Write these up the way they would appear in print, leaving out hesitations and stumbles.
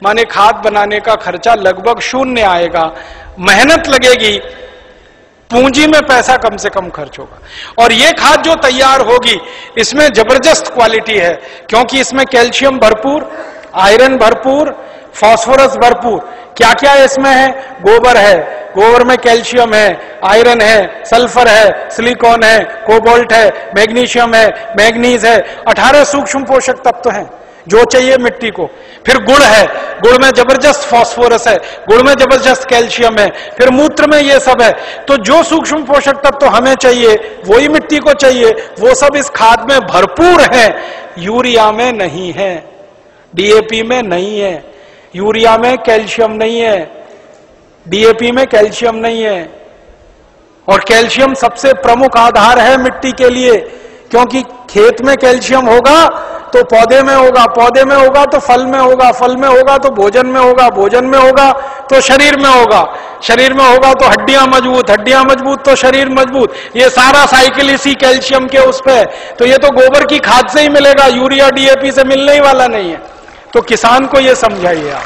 माने खाद बनाने का खर्चा लगभग शून्य आएगा, मेहनत लगेगी, पूंजी में पैसा कम से कम खर्च होगा। और ये खाद जो तैयार होगी इसमें जबरदस्त क्वालिटी है, क्योंकि इसमें कैल्शियम भरपूर, आयरन भरपूर, फास्फोरस भरपूर। क्या क्या इसमें है? गोबर है, गोबर में कैल्शियम है, आयरन है, सल्फर है, सिलिकॉन है, कोबाल्ट है, मैग्नीशियम है, मैग्नीज है, 18 सूक्ष्म पोषक तत्व हैं जो चाहिए मिट्टी को। फिर गुड़ है, गुड़ में जबरदस्त फास्फोरस है, गुड़ में जबरदस्त कैल्शियम है, फिर मूत्र में ये सब है। तो जो सूक्ष्म पोषक तत्व तो हमें चाहिए वही मिट्टी को चाहिए, वो सब इस खाद में भरपूर है। यूरिया में नहीं है, डीएपी में नहीं है, यूरिया में कैल्शियम नहीं है, डीएपी में कैल्शियम नहीं है। और कैल्शियम सबसे प्रमुख आधार है मिट्टी के लिए, क्योंकि खेत में कैल्शियम होगा तो पौधे में होगा, पौधे में होगा तो फल में होगा, फल में होगा तो भोजन में होगा, भोजन में होगा तो शरीर में होगा, शरीर में होगा तो हड्डियां मजबूत, हड्डियां मजबूत तो शरीर मजबूत। ये सारा साइकिल इसी कैल्शियम के उस पे। तो ये तो गोबर की खाद से ही मिलेगा, यूरिया डीएपी से मिलने ही वाला नहीं है। तो किसान को ये समझाइए आप।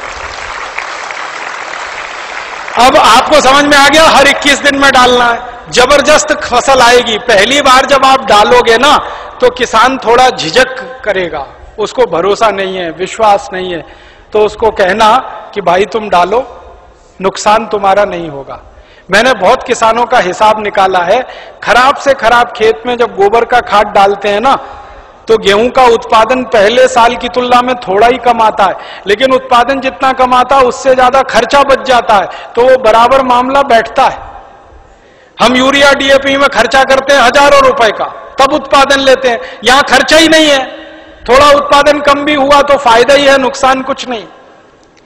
अब आपको समझ में आ गया, हर 21 दिन में डालना है, जबरदस्त फसल आएगी। पहली बार जब आप डालोगे ना तो किसान थोड़ा झिझक करेगा, उसको भरोसा नहीं है, विश्वास नहीं है, तो उसको कहना कि भाई तुम डालो, नुकसान तुम्हारा नहीं होगा। मैंने बहुत किसानों का हिसाब निकाला है, खराब से खराब खेत में जब गोबर का खाद डालते हैं ना तो गेहूं का उत्पादन पहले साल की तुलना में थोड़ा ही कम आता है, लेकिन उत्पादन जितना कम आता है उससे ज्यादा खर्चा बच जाता है, तो वो बराबर मामला बैठता है। हम यूरिया डीएपी में खर्चा करते हैं हजारों रुपए का, तब उत्पादन लेते हैं। यहां खर्चा ही नहीं है, थोड़ा उत्पादन कम भी हुआ तो फायदा ही है, नुकसान कुछ नहीं,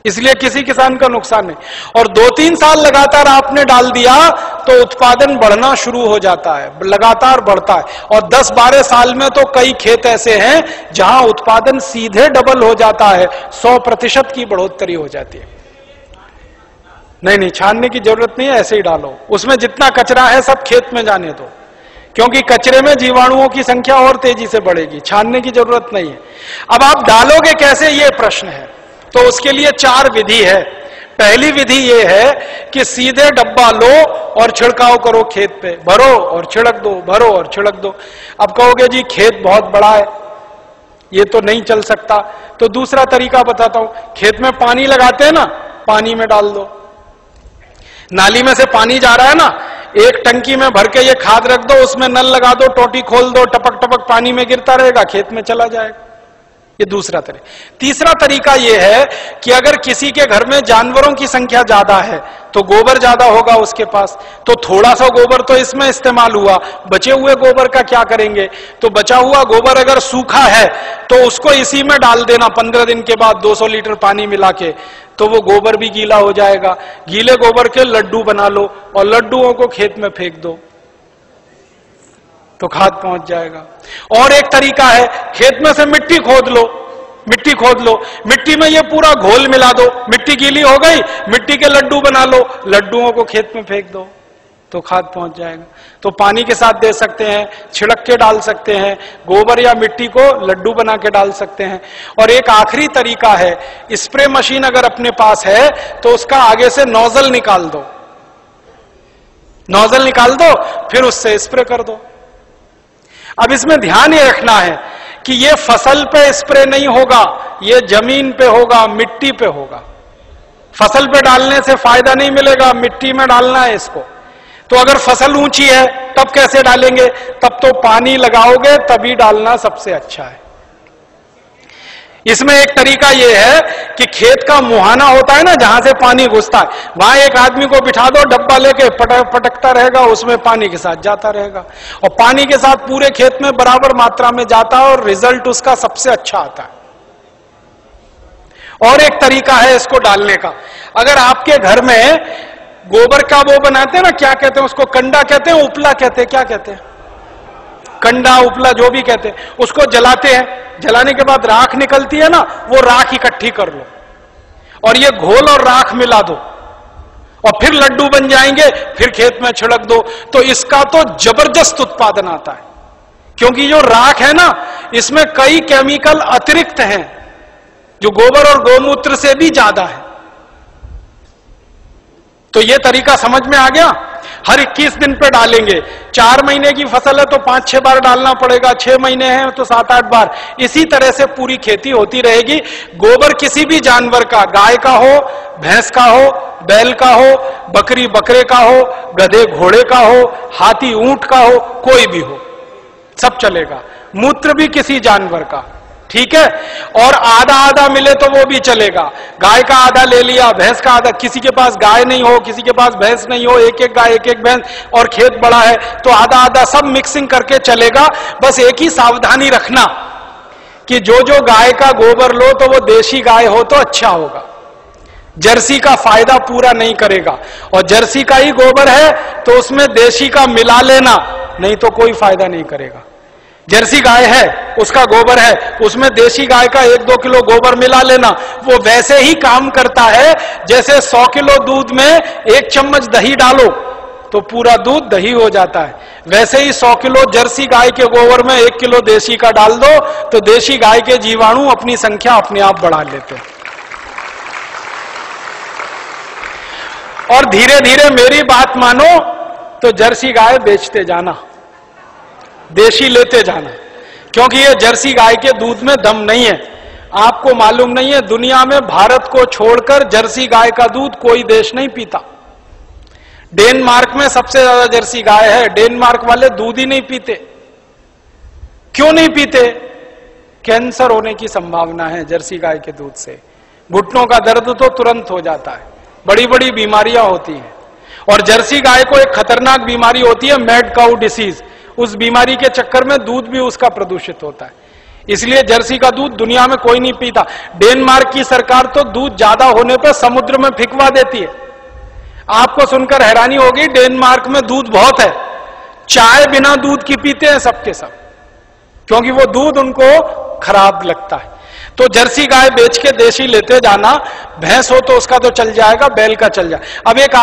इसलिए किसी किसान का नुकसान नहीं। और 2-3 साल लगातार आपने डाल दिया तो उत्पादन बढ़ना शुरू हो जाता है, लगातार बढ़ता है। और 10-12 साल में तो कई खेत ऐसे हैं जहां उत्पादन सीधे डबल हो जाता है, 100% की बढ़ोतरी हो जाती है। नहीं, छानने की जरूरत नहीं है, ऐसे ही डालो। उसमें जितना कचरा है सब खेत में जाने दो, क्योंकि कचरे में जीवाणुओं की संख्या और तेजी से बढ़ेगी, छानने की जरूरत नहीं है। अब आप डालोगे कैसे, ये प्रश्न है। तो उसके लिए 4 विधि है। पहली विधि ये है कि सीधे डब्बा लो और छिड़काव करो, खेत पे भरो और छिड़क दो, भरो और छिड़क दो। अब कहोगे जी खेत बहुत बड़ा है, ये तो नहीं चल सकता, तो दूसरा तरीका बताता हूं। खेत में पानी लगाते हैं ना, पानी में डाल दो। नाली में से पानी जा रहा है ना, एक टंकी में भर के ये खाद रख दो, उसमें नल लगा दो, टोटी खोल दो, टपक टपक पानी में गिरता रहेगा, खेत में चला जाएगा। ये दूसरा तरीका। तीसरा तरीका ये है कि अगर किसी के घर में जानवरों की संख्या ज्यादा है तो गोबर ज्यादा होगा उसके पास, तो थोड़ा सा गोबर तो इसमें इस्तेमाल हुआ, बचे हुए गोबर का क्या करेंगे? तो बचा हुआ गोबर अगर सूखा है तो उसको इसी में डाल देना 15 दिन के बाद 200 लीटर पानी मिला के, तो वो गोबर भी गीला हो जाएगा। गीले गोबर के लड्डू बना लो और लड्डुओं को खेत में फेंक दो तो खाद पहुंच जाएगा। और एक तरीका है, खेत में से मिट्टी खोद लो, मिट्टी खोद लो, मिट्टी में ये पूरा घोल मिला दो, मिट्टी गीली हो गई, मिट्टी के लड्डू बना लो, लड्डुओं को खेत में फेंक दो तो खाद पहुंच जाएगा। तो पानी के साथ दे सकते हैं, छिड़क के डाल सकते हैं, गोबर या मिट्टी को लड्डू बना के डाल सकते हैं। और एक आखिरी तरीका है, स्प्रे मशीन अगर अपने पास है तो उसका आगे से नोजल निकाल दो, नोजल निकाल दो, फिर उससे स्प्रे कर दो। अब इसमें ध्यान ये रखना है कि ये फसल पे स्प्रे नहीं होगा, ये जमीन पे होगा, मिट्टी पे होगा। फसल पे डालने से फायदा नहीं मिलेगा, मिट्टी में डालना है इसको। तो अगर फसल ऊंची है तब कैसे डालेंगे? तब तो पानी लगाओगे तभी डालना सबसे अच्छा है। इसमें एक तरीका यह है कि खेत का मुहाना होता है ना, जहां से पानी घुसता है, वहां एक आदमी को बिठा दो, डब्बा लेके पटकता रहेगा, उसमें पानी के साथ जाता रहेगा और पानी के साथ पूरे खेत में बराबर मात्रा में जाता है और रिजल्ट उसका सबसे अच्छा आता है। और एक तरीका है इसको डालने का, अगर आपके घर में गोबर का वो बनाते हैं ना, क्या कहते हैं उसको, कंडा कहते हैं, उपला कहते हैं, क्या कहते हैं, कंडा उपला जो भी कहते हैं, उसको जलाते हैं, जलाने के बाद राख निकलती है ना, वो राख इकट्ठी कर लो और ये घोल और राख मिला दो और फिर लड्डू बन जाएंगे, फिर खेत में छिड़क दो, तो इसका तो जबरदस्त उत्पादन आता है। क्योंकि जो राख है ना, इसमें कई केमिकल अतिरिक्त हैं, जो गोबर और गोमूत्र से भी ज्यादा है। तो ये तरीका समझ में आ गया। हर 21 दिन पे डालेंगे। 4 महीने की फसल है तो 5-6 बार डालना पड़ेगा, 6 महीने हैं तो 7-8 बार। इसी तरह से पूरी खेती होती रहेगी। गोबर किसी भी जानवर का, गाय का हो, भैंस का हो, बैल का हो, बकरी बकरे का हो, गधे घोड़े का हो, हाथी ऊंट का हो, कोई भी हो, सब चलेगा। मूत्र भी किसी जानवर का, ठीक है। और आधा आधा मिले तो वो भी चलेगा। गाय का आधा ले लिया, भैंस का आधा, किसी के पास गाय नहीं हो, किसी के पास भैंस नहीं हो, एक एक गाय एक एक भैंस, और खेत बड़ा है तो आधा आधा, सब मिक्सिंग करके चलेगा। बस एक ही सावधानी रखना कि जो जो गाय का गोबर लो तो वो देशी गाय हो तो अच्छा होगा। जर्सी का फायदा पूरा नहीं करेगा, और जर्सी का ही गोबर है तो उसमें देशी का मिला लेना, नहीं तो कोई फायदा नहीं करेगा। जर्सी गाय है, उसका गोबर है, उसमें देशी गाय का 1-2 किलो गोबर मिला लेना, वो वैसे ही काम करता है जैसे 100 किलो दूध में 1 चम्मच दही डालो तो पूरा दूध दही हो जाता है। वैसे ही 100 किलो जर्सी गाय के गोबर में 1 किलो देशी का डाल दो तो देशी गाय के जीवाणु अपनी संख्या अपने आप बढ़ा लेते हैं। और धीरे धीरे मेरी बात मानो तो जर्सी गाय बेचते जाना, देशी लेते जाना, क्योंकि ये जर्सी गाय के दूध में दम नहीं है। आपको मालूम नहीं है, दुनिया में भारत को छोड़कर जर्सी गाय का दूध कोई देश नहीं पीता। डेनमार्क में सबसे ज्यादा जर्सी गाय है। डेनमार्क वाले दूध ही नहीं पीते। क्यों नहीं पीते? कैंसर होने की संभावना है जर्सी गाय के दूध से। घुटनों का दर्द तो तुरंत हो जाता है, बड़ी बड़ी बीमारियां होती हैं। और जर्सी गाय को एक खतरनाक बीमारी होती है, मैड काउ डिसीज। उस बीमारी के चक्कर में दूध भी उसका प्रदूषित होता है, इसलिए जर्सी का दूध दुनिया में कोई नहीं पीता। डेनमार्क की सरकार तो दूध ज्यादा होने पर समुद्र में फेंकवा देती है। आपको सुनकर हैरानी होगी, डेनमार्क में दूध बहुत है, चाय बिना दूध की पीते हैं सबके सब, क्योंकि वो दूध उनको खराब लगता है। तो जर्सी गाय बेच के देशी लेते जाना। भैंस हो तो उसका तो चल जाएगा, बैल का चल जाए। अब एक